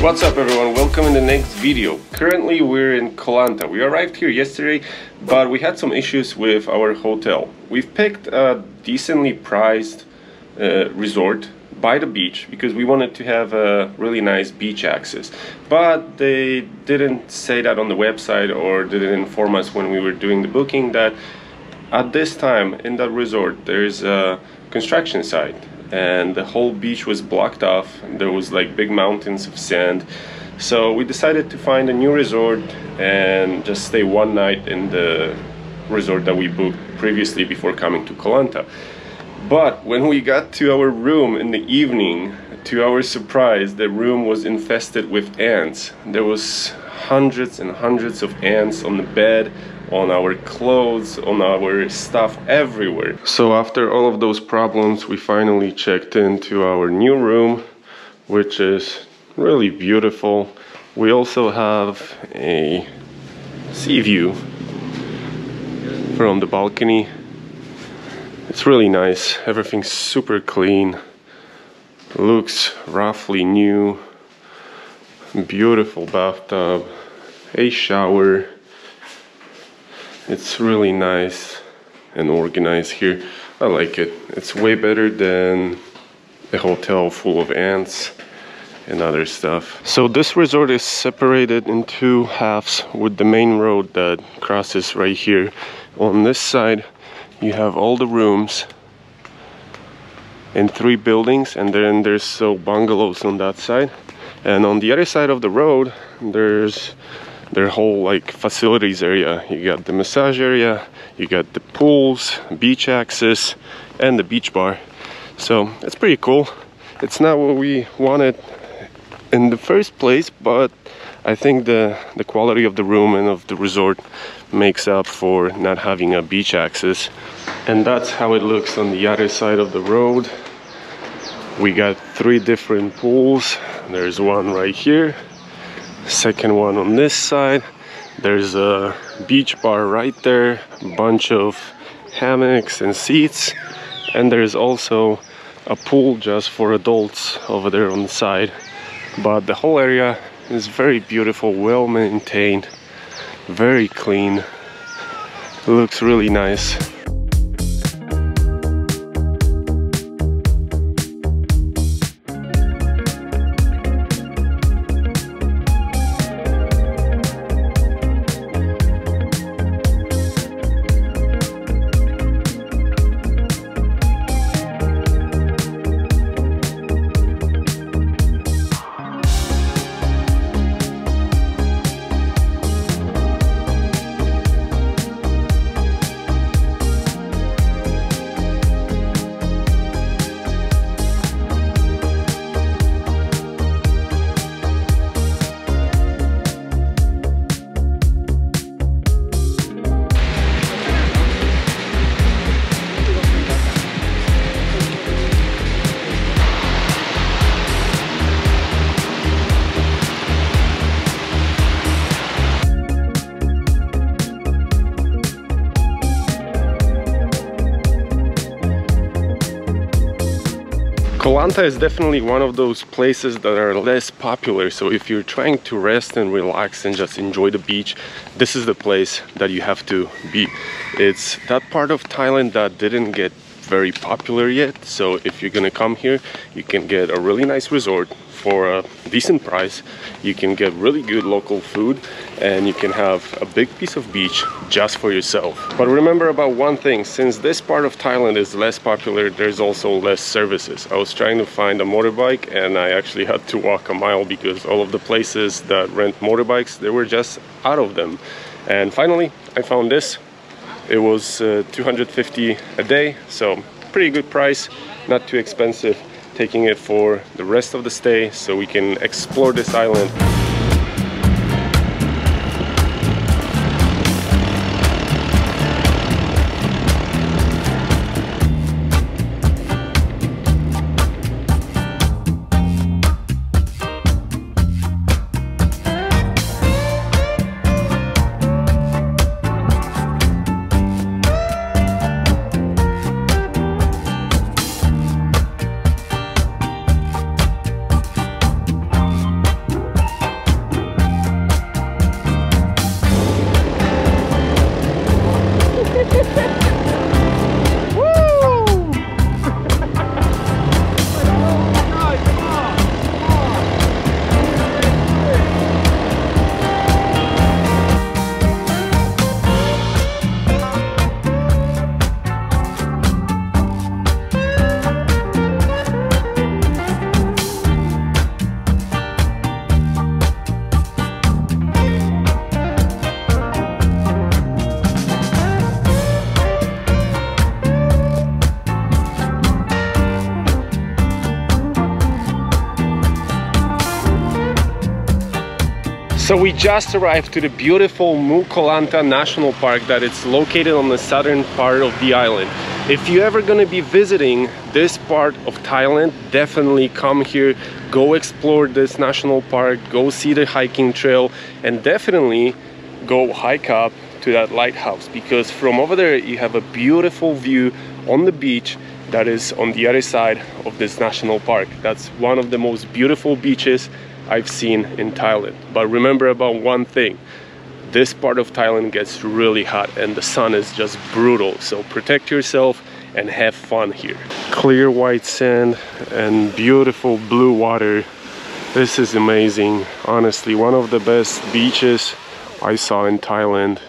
What's up everyone, welcome in the next video. Currently we're in Koh Lanta. We arrived here yesterday, but we had some issues with our hotel. We've picked a decently priced resort by the beach because we wanted to have a really nice beach access, but they didn't say that on the website or didn't inform us when we were doing the booking that at this time in that resort there's a construction site and the whole beach was blocked off. There was like big mountains of sand, so we decided to find a new resort and just stay one night in the resort that we booked previously before coming to Koh Lanta. But when we got to our room in the evening, to our surprise, the room was infested with ants. There was hundreds and hundreds of ants on the bed, on our clothes, on our stuff, everywhere. So after all of those problems, we finally checked into our new room, which is really beautiful. We also have a sea view from the balcony. It's really nice. Everything's super clean. Looks roughly new. Beautiful bathtub, a shower. It's really nice and organized here. I like it. It's way better than a hotel full of ants and other stuff. So this resort is separated in two halves with the main road that crosses right here. On this side you have all the rooms in 3 buildings, and then there's bungalows on that side. And on the other side of the road there's their whole like facilities area. You got the massage area, you got the pools, beach access, and the beach bar. So it's pretty cool. It's not what we wanted in the first place, but I think the quality of the room and of the resort makes up for not having a beach access. And that's how it looks on the other side of the road. We got 3 different pools. There's one right here, second one on this side. There's a beach bar right there, a bunch of hammocks and seats, and there's also a pool just for adults over there on the side. But the whole area is very beautiful, well maintained, very clean. It looks really nice. Koh Lanta is definitely one of those places that are less popular, so if you're trying to rest and relax and just enjoy the beach, this is the place that you have to be. It's that part of Thailand that didn't get very popular yet, so if you're gonna come here, you can get a really nice resort for a decent price. You can get really good local food and you can have a big piece of beach just for yourself. But remember about one thing, since this part of Thailand is less popular, there's also less services. I was trying to find a motorbike and I actually had to walk a mile because all of the places that rent motorbikes, they were just out of them. And finally I found this. It was 250 a day, so pretty good price, not too expensive. Taking it for the rest of the stay so we can explore this island. So we just arrived to the beautiful Mu Koh Lanta National Park that it's located on the southern part of the island. If you're ever going to be visiting this part of Thailand, definitely come here, go explore this national park, go see the hiking trail, and definitely go hike up to that lighthouse, because from over there you have a beautiful view on the beach that is on the other side of this national park. That's one of the most beautiful beaches I've seen in Thailand. But remember about one thing, this part of Thailand gets really hot and the sun is just brutal, so protect yourself and have fun here. Clear white sand and beautiful blue water. This is amazing. Honestly, one of the best beaches I saw in Thailand,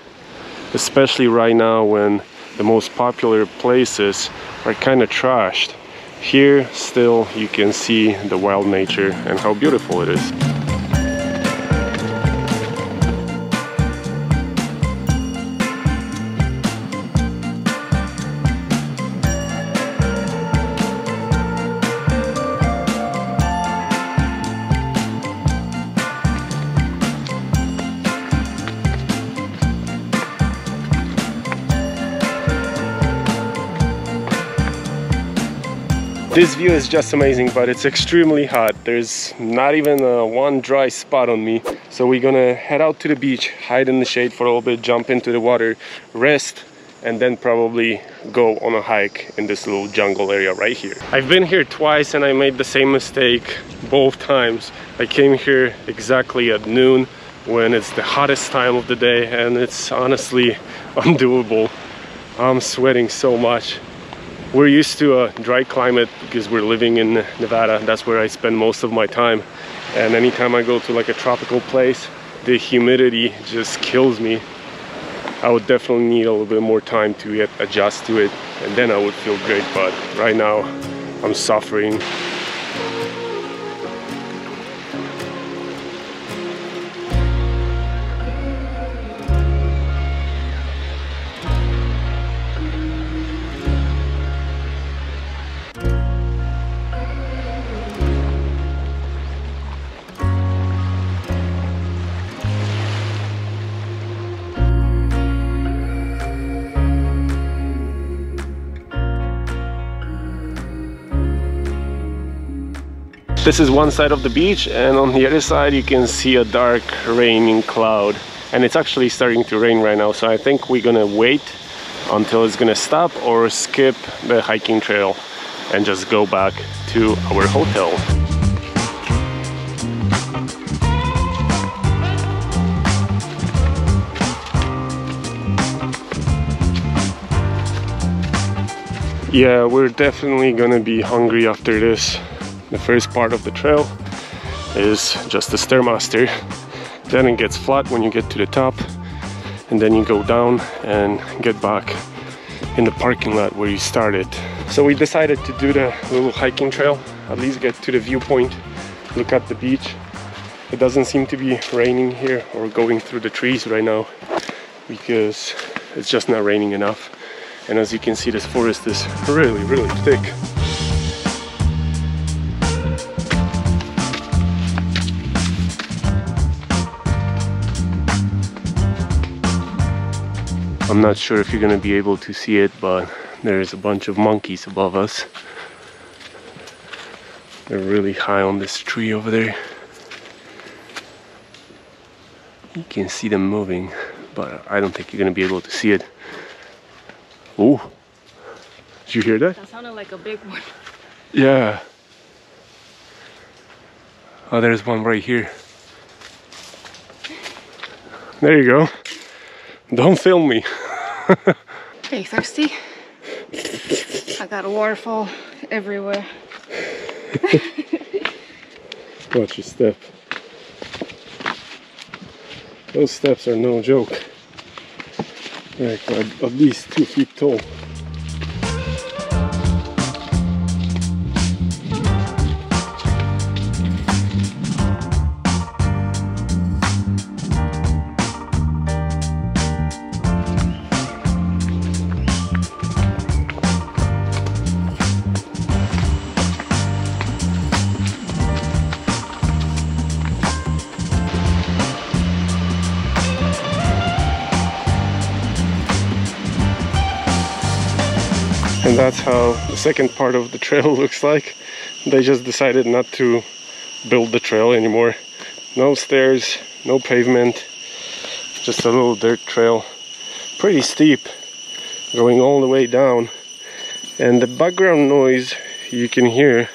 especially right now when the most popular places are kind of trashed. Here still you can see the wild nature and how beautiful it is. This view is just amazing, but it's extremely hot. There's not even one dry spot on me. So we're gonna head out to the beach, hide in the shade for a little bit, jump into the water, rest, and then probably go on a hike in this little jungle area right here. I've been here twice and I made the same mistake both times. I came here exactly at noon when it's the hottest time of the day, and it's honestly undoable. I'm sweating so much. We're used to a dry climate because we're living in Nevada. That's where I spend most of my time. And anytime I go to like a tropical place, the humidity just kills me. I would definitely need a little bit more time to adjust to it, and then I would feel great. But right now, I'm suffering. This is one side of the beach, and on the other side you can see a dark raining cloud, and it's actually starting to rain right now, so I think we're gonna wait until it's gonna stop or skip the hiking trail and just go back to our hotel. Yeah, we're definitely gonna be hungry after this. The first part of the trail is just a stairmaster. Then it gets flat when you get to the top, and then you go down and get back in the parking lot where you started. So we decided to do the little hiking trail, at least get to the viewpoint, look at the beach. It doesn't seem to be raining here or going through the trees right now because it's just not raining enough. And as you can see, this forest is really, really thick. I'm not sure if you're gonna be able to see it, but there's a bunch of monkeys above us. They're really high on this tree over there. You can see them moving, but I don't think you're gonna be able to see it. Oh, did you hear that? That sounded like a big one. Yeah. Oh, there's one right here. There you go. Don't film me. Okay, thirsty? I got a waterfall everywhere. Watch your step. Those steps are no joke. They're at least 2 feet tall. that's how the second part of the trail looks like. They just decided not to build the trail anymore. No stairs, no pavement, just a little dirt trail. Pretty steep, going all the way down. And the background noise you can hear,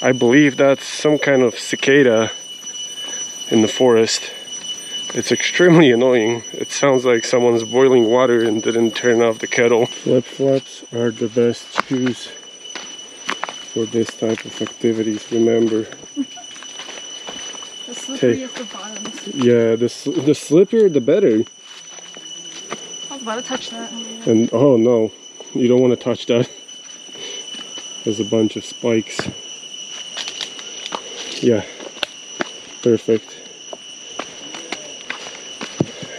I believe that's some kind of cicada in the forest. It's extremely annoying. It sounds like someone's boiling water and didn't turn off the kettle. Flip-flops are the best shoes for this type of activities, remember. The slipperiest of bottoms. Yeah, the slippier the better. I was about to touch that. And oh no, you don't want to touch that. There's a bunch of spikes. Yeah, perfect.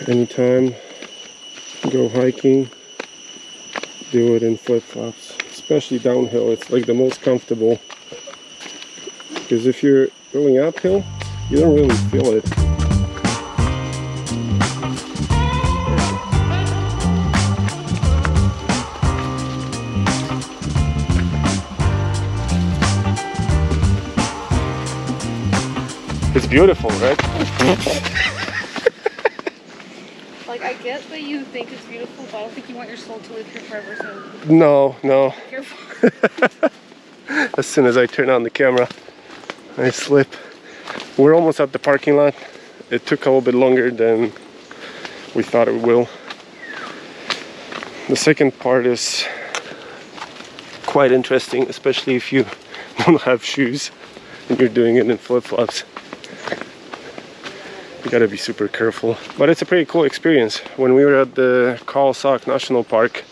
Anytime go hiking, do it in flip-flops, especially downhill. It's like the most comfortable, because if you're going uphill, you don't really feel it. It's beautiful, right? Like, I get that you think it's beautiful, but I don't think you want your soul to live here forever, so... No, no. Be careful. As soon as I turn on the camera, I slip. We're almost at the parking lot. It took a little bit longer than we thought it will. The second part is quite interesting, especially if you don't have shoes and you're doing it in flip-flops. You gotta be super careful, but it's a pretty cool experience. When we were at the Koh Lanta National Park,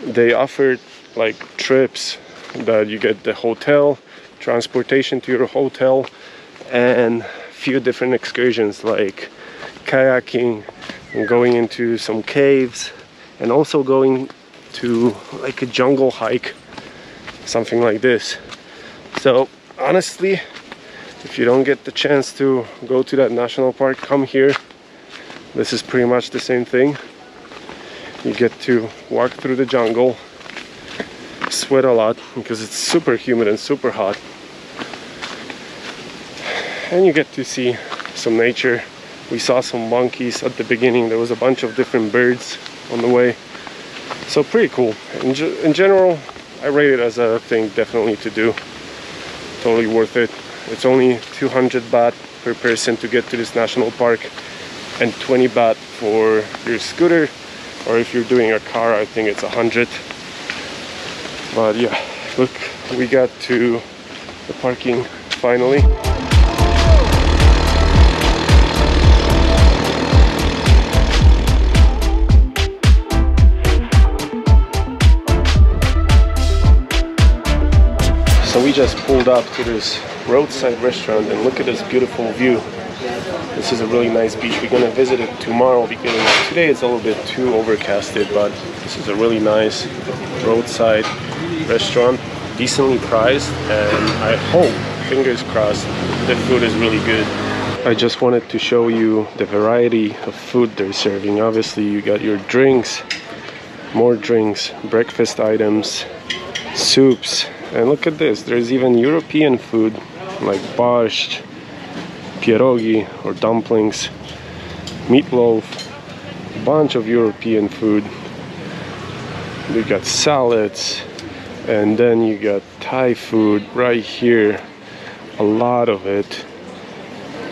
they offered like trips that you get the hotel, transportation to your hotel, and a few different excursions like kayaking and going into some caves, and also going to like a jungle hike, something like this. So honestly, if you don't get the chance to go to that national park, come here. This is pretty much the same thing. You get to walk through the jungle, sweat a lot because it's super humid and super hot, and you get to see some nature. We saw some monkeys at the beginning. There was a bunch of different birds on the way, so pretty cool. In general, I rate it as a thing definitely to do. Totally worth it. It's only 200 baht per person to get to this national park, and 20 baht for your scooter, or if you're doing a car, I think it's 100. But yeah, look, we got to the parking finally. So we just pulled up to this roadside restaurant, and look at this beautiful view. This is a really nice beach. We're gonna visit it tomorrow because today it's a little bit too overcasted, but this is a really nice roadside restaurant, decently priced, and I hope, fingers crossed, the food is really good. I just wanted to show you the variety of food they're serving. Obviously you got your drinks, more drinks, breakfast items, soups, and look at this, there's even European food like borscht, pierogi or dumplings, meatloaf, a bunch of European food. You got salads, and then you got Thai food right here, a lot of it.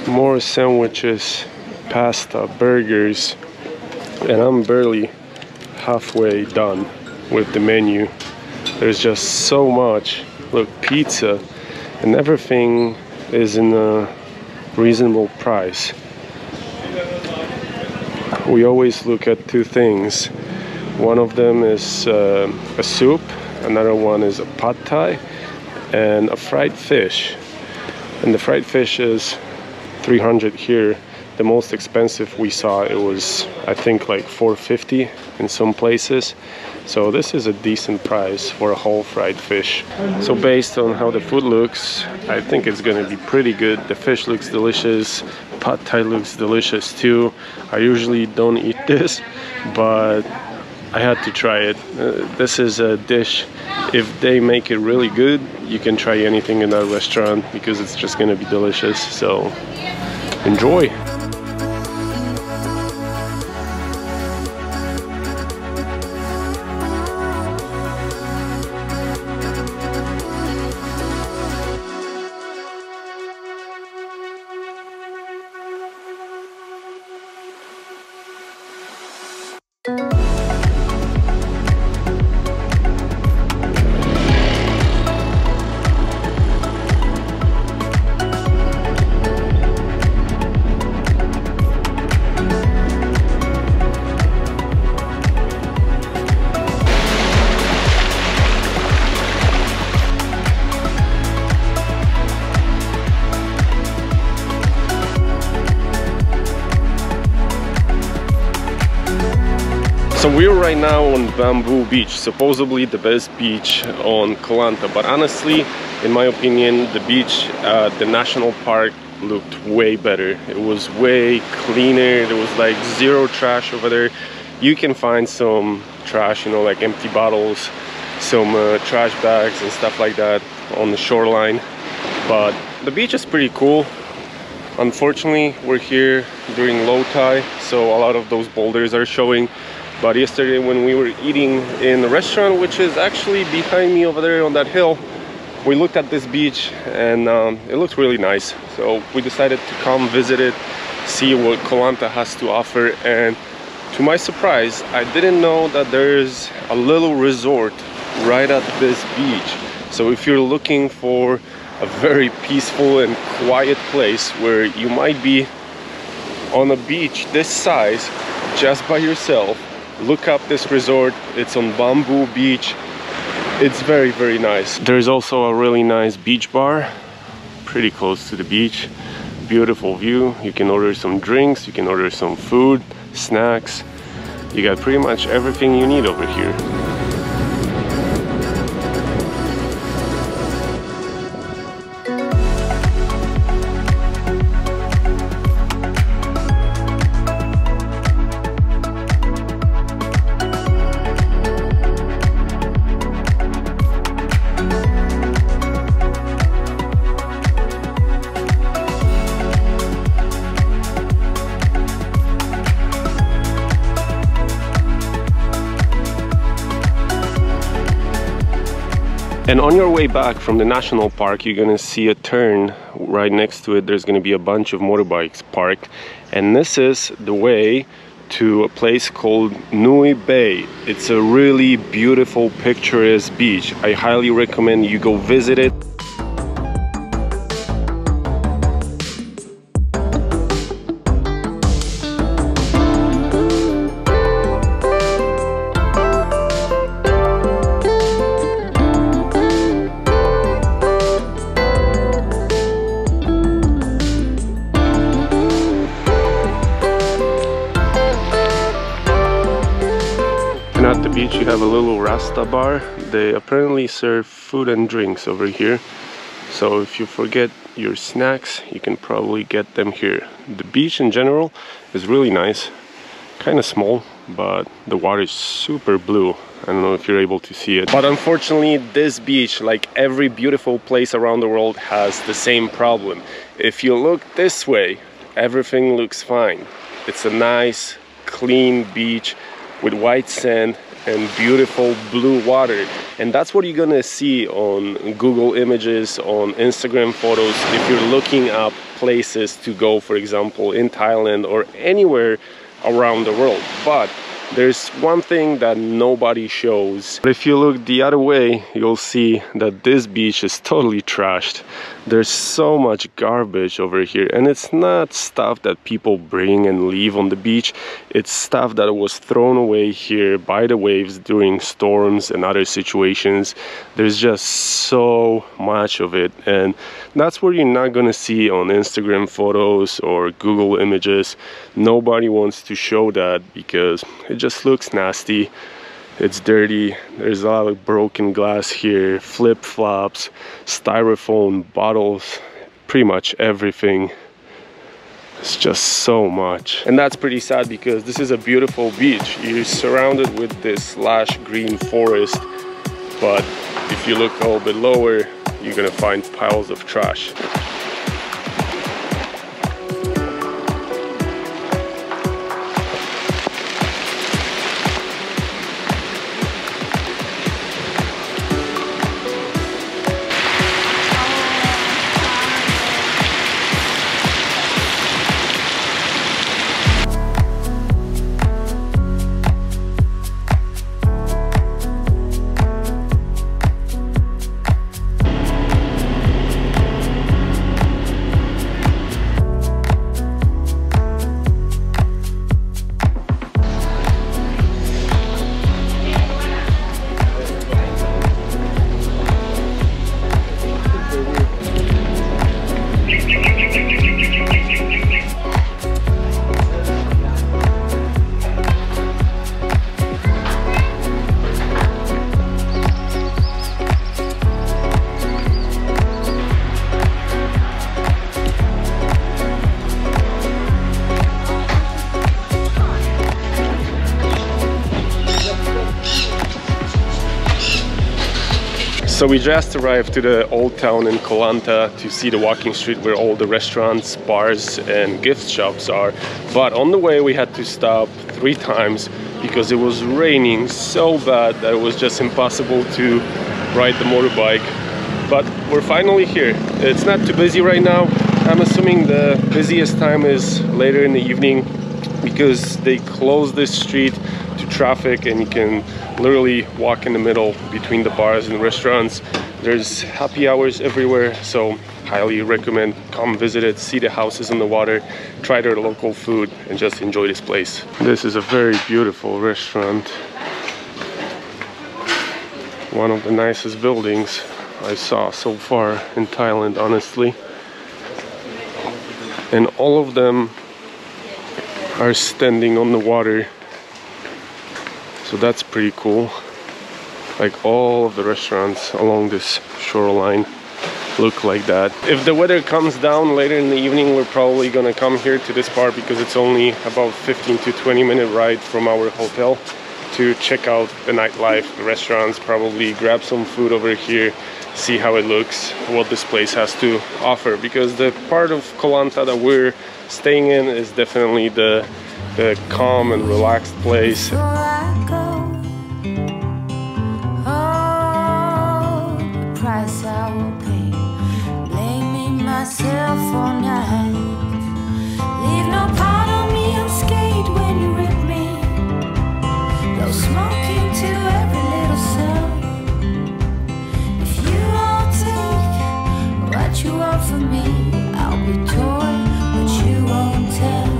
More sandwiches, pasta, burgers, and I'm barely halfway done with the menu. There's just so much. Look, pizza, and everything is in a reasonable price. We always look at two things. One of them is a soup, another one is a pad thai, and a fried fish. And the fried fish is 300 here. The most expensive we saw, it was I think like 450 in some places. So this is a decent price for a whole fried fish. So based on how the food looks, I think it's gonna be pretty good. The fish looks delicious, pad thai looks delicious too. I usually don't eat this, but I had to try it. This is a dish. If they make it really good, you can try anything in that restaurant because it's just gonna be delicious. So enjoy. So we're right now on Bamboo Beach, supposedly the best beach on Koh Lanta, but honestly, in my opinion, the beach, the national park looked way better. It was way cleaner. There was like zero trash over there. You can find some trash, you know, like empty bottles, some trash bags and stuff like that on the shoreline, but the beach is pretty cool. Unfortunately, we're here during low tide, so a lot of those boulders are showing. But yesterday when we were eating in the restaurant, which is actually behind me over there on that hill, we looked at this beach and it looked really nice. So we decided to come visit it, see what Koh Lanta has to offer. And to my surprise, I didn't know that there's a little resort right at this beach. So if you're looking for a very peaceful and quiet place where you might be on a beach this size just by yourself, look up this resort. It's on Bamboo Beach. It's very, very nice. There's also a really nice beach bar pretty close to the beach. Beautiful view. You can order some drinks, you can order some food, snacks. You got pretty much everything you need over here. And on your way back from the national park, you're gonna see a turn right next to it. There's gonna be a bunch of motorbikes parked, and this is the way to a place called Nui Bay. It's a really beautiful, picturesque beach. I highly recommend you go visit it. At the beach you have a little Rasta bar. They apparently serve food and drinks over here, so if you forget your snacks you can probably get them here. The beach in general is really nice, kind of small, but the water is super blue. I don't know if you're able to see it, but unfortunately this beach, like every beautiful place around the world, has the same problem. If you look this way, everything looks fine. It's a nice clean beach with white sand and beautiful blue water, and that's what you're gonna see on Google Images, on Instagram photos, if you're looking up places to go, for example in Thailand or anywhere around the world. But there's one thing that nobody shows. If you look the other way, you'll see that this beach is totally trashed. There's so much garbage over here, and it's not stuff that people bring and leave on the beach. It's stuff that was thrown away here by the waves during storms and other situations. There's just so much of it, and that's what you're not gonna see on Instagram photos or Google Images. Nobody wants to show that because it just looks nasty. It's dirty. There's a lot of broken glass here, flip-flops, styrofoam bottles, pretty much everything. It's just so much. And that's pretty sad because this is a beautiful beach. You're surrounded with this lush green forest, but if you look a little bit lower, you're gonna find piles of trash. So we just arrived to the old town in Koh Lanta to see the walking street where all the restaurants, bars and gift shops are. But on the way we had to stop 3 times because it was raining so bad that it was just impossible to ride the motorbike. But we're finally here. It's not too busy right now. I'm assuming the busiest time is later in the evening because they close this street to traffic and you can literally walk in the middle between the bars and restaurants. There's happy hours everywhere, so highly recommend come visit it, see the houses on the water, try their local food and just enjoy this place. This is a very beautiful restaurant. One of the nicest buildings I saw so far in Thailand, honestly. And all of them are standing on the water. So that's pretty cool. Like all of the restaurants along this shoreline look like that. If the weather comes down later in the evening, we're probably gonna come here to this part because it's only about 15 to 20 minute ride from our hotel to check out the nightlife, the restaurants, probably grab some food over here, see how it looks, what this place has to offer. Because the part of Koh Lanta that we're staying in is definitely the calm and relaxed place. I will pay, blaming myself all night. Leave no part of me unscathed when you rip me. Blow smoke into every little cell. If you all take what you want from me, I'll be torn, but you won't tell.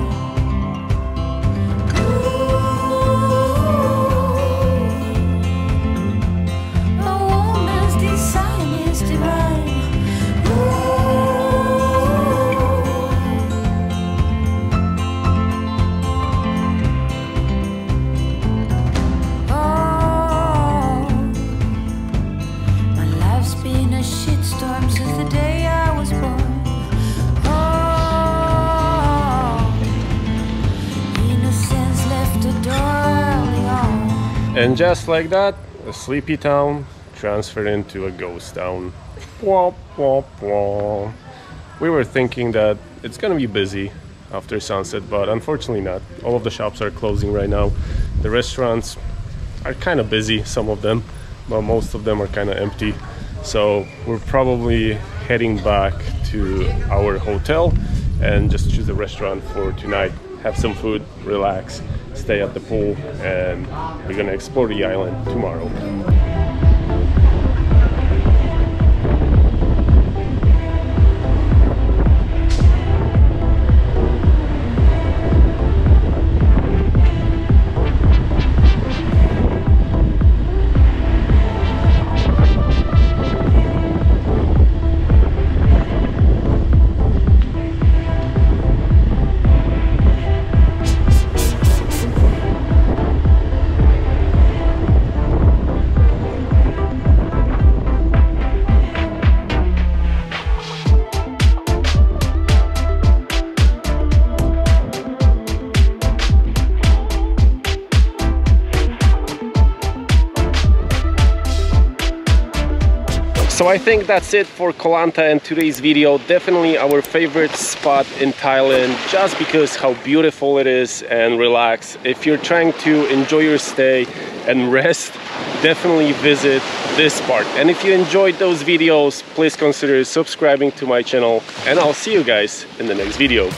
And just like that, a sleepy town transferred into a ghost town. Womp, womp, womp. We were thinking that it's gonna be busy after sunset, but unfortunately not. All of the shops are closing right now. The restaurants are kind of busy, some of them, but most of them are kind of empty. So we're probably heading back to our hotel and just choose a restaurant for tonight. Have some food, relax, stay at the pool, and we're gonna explore the island tomorrow. So I think that's it for Koh Lanta and today's video. Definitely our favorite spot in Thailand, just because how beautiful it is and relax. If you're trying to enjoy your stay and rest, definitely visit this part. And if you enjoyed those videos, please consider subscribing to my channel, and I'll see you guys in the next video.